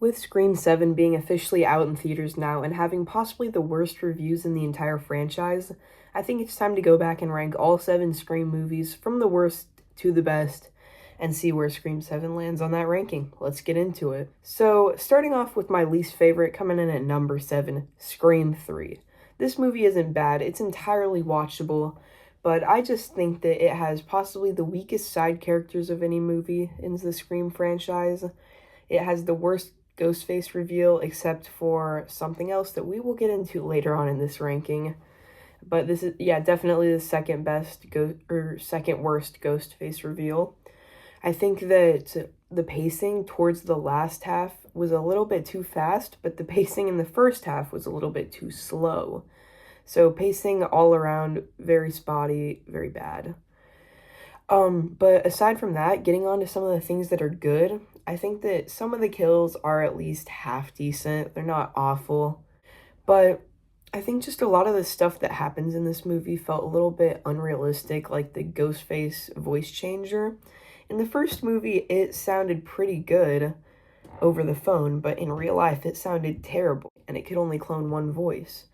With Scream 7 being officially out in theaters now and having possibly the worst reviews in the entire franchise, I think it's time to go back and rank all 7 Scream movies from the worst to the best and see where Scream 7 lands on that ranking. Let's get into it. So, starting off with my least favorite, coming in at number 7, Scream 3. This movie isn't bad, it's entirely watchable, but I just think that it has possibly the weakest side characters of any movie in the Scream franchise. It has the worst Ghostface reveal, except for something else that we will get into later on in this ranking. But this is, yeah, definitely the second worst Ghostface reveal. I think that the pacing towards the last half was a little bit too fast, but the pacing in the first half was a little bit too slow. So pacing all around, very spotty, very bad. But aside from that, getting on to some of the things that are good, I think that some of the kills are at least half decent. They're not awful. But I think just a lot of the stuff that happens in this movie felt a little bit unrealistic, like the Ghostface voice changer. In the first movie, it sounded pretty good over the phone, but in real life, it sounded terrible, and it could only clone one voice.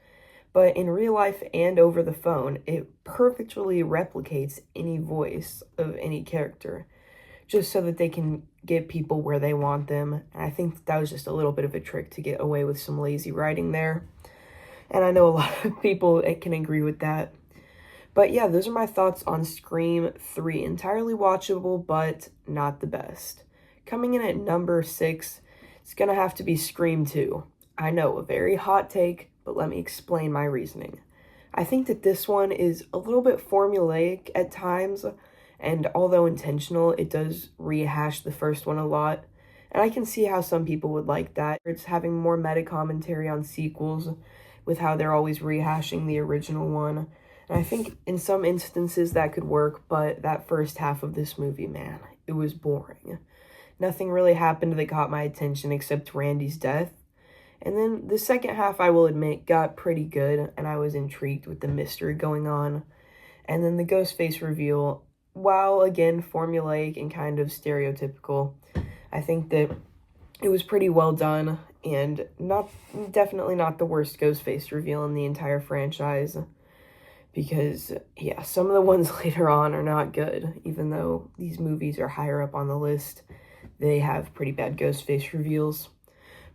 But in real life and over the phone, it perfectly replicates any voice of any character, just so that they can get people where they want them. And I think that was just a little bit of a trick to get away with some lazy writing there. And I know a lot of people can agree with that. But yeah, those are my thoughts on Scream 3. Entirely watchable, but not the best. Coming in at number 6, it's gonna have to be Scream 2. I know, a very hot take, but let me explain my reasoning. I think that this one is a little bit formulaic at times, and although intentional, it does rehash the first one a lot. And I can see how some people would like that. It's having more meta commentary on sequels with how they're always rehashing the original one. And I think in some instances that could work, but that first half of this movie, man, it was boring. Nothing really happened that caught my attention except Randy's death. And then the second half, I will admit, got pretty good, and I was intrigued with the mystery going on. And then the Ghostface reveal, while again formulaic and kind of stereotypical, I think that it was pretty well done, and definitely not the worst Ghostface reveal in the entire franchise. Because, yeah, some of the ones later on are not good. Even though these movies are higher up on the list, they have pretty bad Ghostface reveals.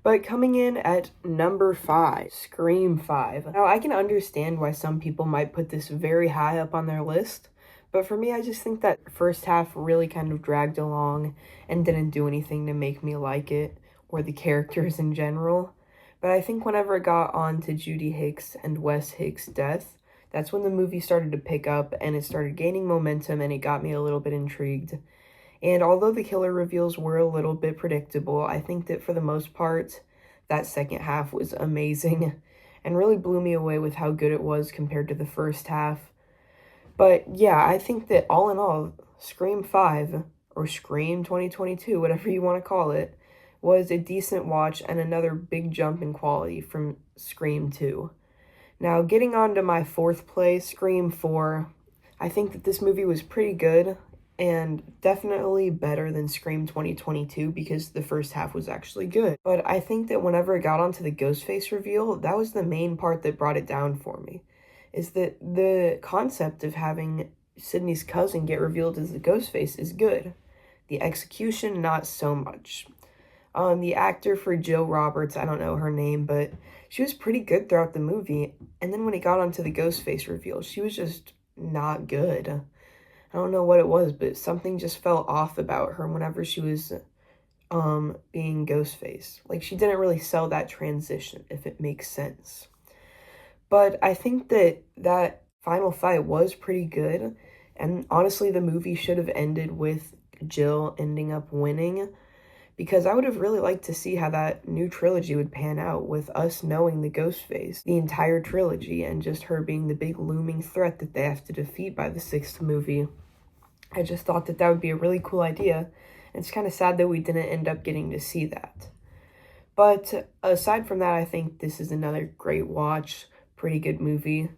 But coming in at number 5, Scream 5. Now, I can understand why some people might put this very high up on their list, but for me, I just think that first half really kind of dragged along and didn't do anything to make me like it, or the characters in general. But I think whenever it got on to Judy Hicks and Wes Hicks' death, that's when the movie started to pick up, and it started gaining momentum, and it got me a little bit intrigued. And although the killer reveals were a little bit predictable, I think that for the most part, that second half was amazing and really blew me away with how good it was compared to the first half. But yeah, I think that all in all, Scream 5, or Scream 2022, whatever you want to call it, was a decent watch and another big jump in quality from Scream 2. Now, getting on to my 4th place, Scream 4, I think that this movie was pretty good and definitely better than Scream 2022 because the first half was actually good. But I think that whenever it got onto the Ghostface reveal, that was the main part that brought it down for me. Is that the concept of having Sydney's cousin get revealed as the Ghostface is good. The execution, not so much. The actor for Jill Roberts, I don't know her name, but she was pretty good throughout the movie. And then when it got onto the Ghostface reveal, she was just not good. I don't know what it was, but something just felt off about her whenever she was being Ghostface. Like, she didn't really sell that transition, if it makes sense. But I think that final fight was pretty good, and honestly, the movie should have ended with Jill ending up winning, because I would have really liked to see how that new trilogy would pan out with us knowing the Ghostface, the entire trilogy, and just her being the big looming threat that they have to defeat by the 6th movie. I just thought that would be a really cool idea. It's kind of sad that we didn't end up getting to see that. But aside from that, I think this is another great watch. Pretty good movie.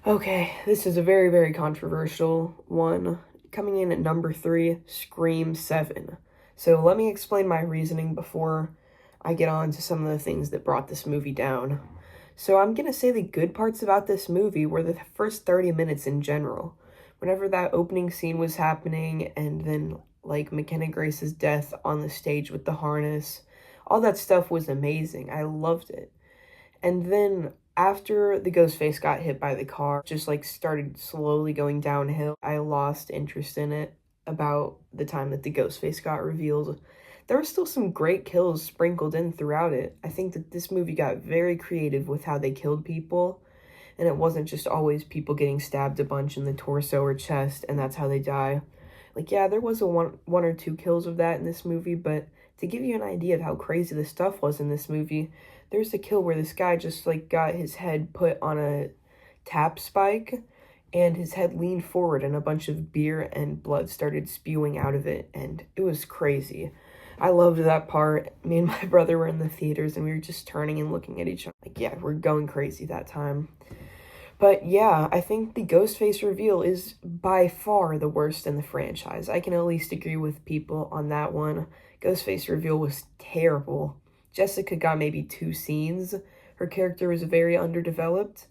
Okay, this is a very, very controversial one. Coming in at number 3, Scream 7. So let me explain my reasoning before I get on to some of the things that brought this movie down. So I'm gonna say the good parts about this movie were the first 30 minutes in general. Whenever that opening scene was happening, and then like McKenna Grace's death on the stage with the harness, all that stuff was amazing. I loved it. And then after the Ghostface got hit by the car, just like started slowly going downhill, I lost interest in it about the time that the Ghostface got revealed. There were still some great kills sprinkled in throughout it. I think that this movie got very creative with how they killed people, and it wasn't just always people getting stabbed a bunch in the torso or chest, and that's how they die. Like, yeah, there was one or two kills of that in this movie, but to give you an idea of how crazy the stuff was in this movie, there's a kill where this guy just, like, got his head put on a tap spike, and his head leaned forward, and a bunch of beer and blood started spewing out of it, and it was crazy. I loved that part. Me and my brother were in the theaters, and we were just turning and looking at each other. Like, yeah, we're going crazy that time. But yeah, I think the Ghostface reveal is by far the worst in the franchise. I can at least agree with people on that one. Ghostface reveal was terrible. Jessica got maybe 2 scenes. Her character was very underdeveloped.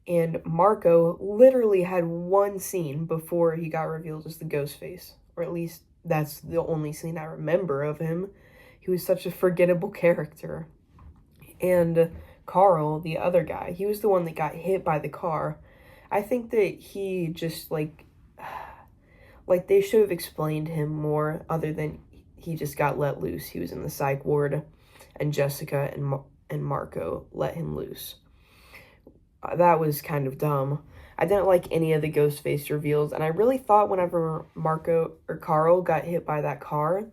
And Marco literally had 1 scene before he got revealed as the Ghostface. Or at least that's the only scene I remember of him. He was such a forgettable character. And Carl, the other guy, he was the one that got hit by the car. I think that he just, like they should have explained him more other than he just got let loose. He was in the psych ward, and Jessica and Marco let him loose. That was kind of dumb. I didn't like any of the Ghostface reveals, and I really thought whenever Marco or Carl got hit by that car,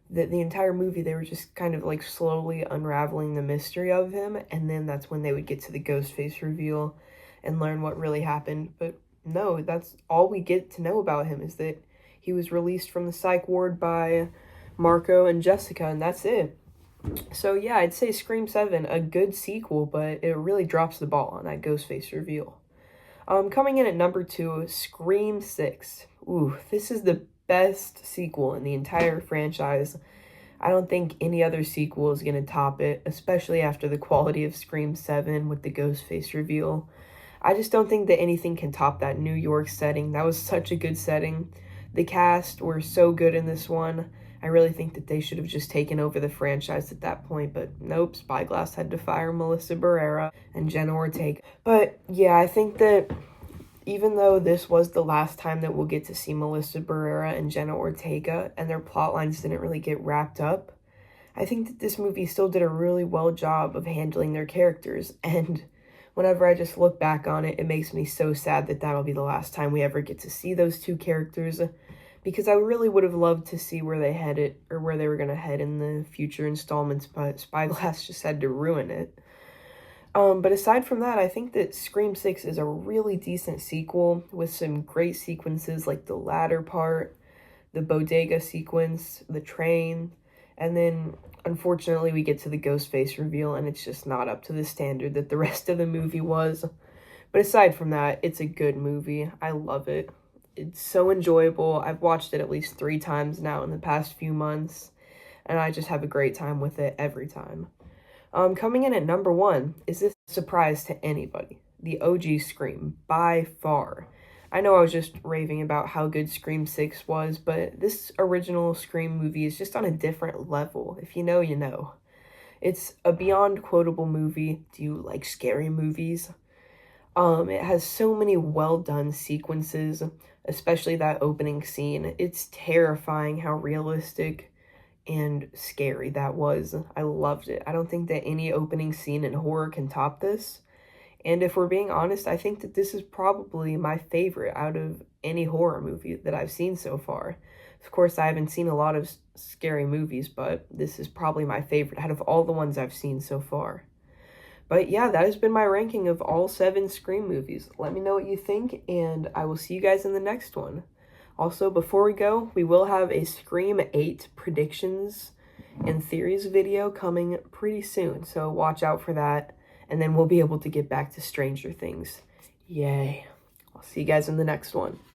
that the entire movie they were just kind of like slowly unraveling the mystery of him, and then that's when they would get to the Ghostface reveal and learn what really happened. But no, that's all we get to know about him, is that he was released from the psych ward by Marco and Jessica, and that's it. So yeah, I'd say Scream 7, a good sequel, but it really drops the ball on that Ghostface reveal. Coming in at number 2, Scream 6. Ooh, this is the best sequel in the entire franchise. I don't think any other sequel is going to top it, especially after the quality of Scream 7 with the Ghostface reveal. I just don't think that anything can top that New York setting. That was such a good setting. The cast were so good in this one. I really think that they should have just taken over the franchise at that point, but nope, Spyglass had to fire Melissa Barrera and Jenna Ortega. But yeah, I think that even though this was the last time that we'll get to see Melissa Barrera and Jenna Ortega, and their plot lines didn't really get wrapped up, I think that this movie still did a really well job of handling their characters, and whenever I just look back on it, it makes me so sad that that'll be the last time we ever get to see those 2 characters, because I really would have loved to see where they headed, or where they were going to head in the future installments, but Spyglass just had to ruin it. But aside from that, I think that Scream 6 is a really decent sequel with some great sequences like the ladder part, the bodega sequence, the train, and then unfortunately we get to the Ghostface reveal and it's just not up to the standard that the rest of the movie was. But aside from that, it's a good movie. I love it. It's so enjoyable. I've watched it at least 3 times now in the past few months, and I just have a great time with it every time. Coming in at number 1, is this a surprise to anybody? The OG Scream, by far. I know I was just raving about how good Scream 6 was, but this original Scream movie is just on a different level. If you know, you know. It's a beyond quotable movie. Do you like scary movies? It has so many well-done sequences, especially that opening scene. It's terrifying how realistic and scary that was. I loved it. I don't think that any opening scene in horror can top this. And if we're being honest, I think that this is probably my favorite out of any horror movie that I've seen so far. Of course, I haven't seen a lot of scary movies, but this is probably my favorite out of all the ones I've seen so far. But yeah, that has been my ranking of all 7 Scream movies. Let me know what you think, and I will see you guys in the next one. Also, before we go, we will have a Scream 8 predictions and theories video coming pretty soon, so watch out for that, and then we'll be able to get back to Stranger Things. Yay. I'll see you guys in the next one.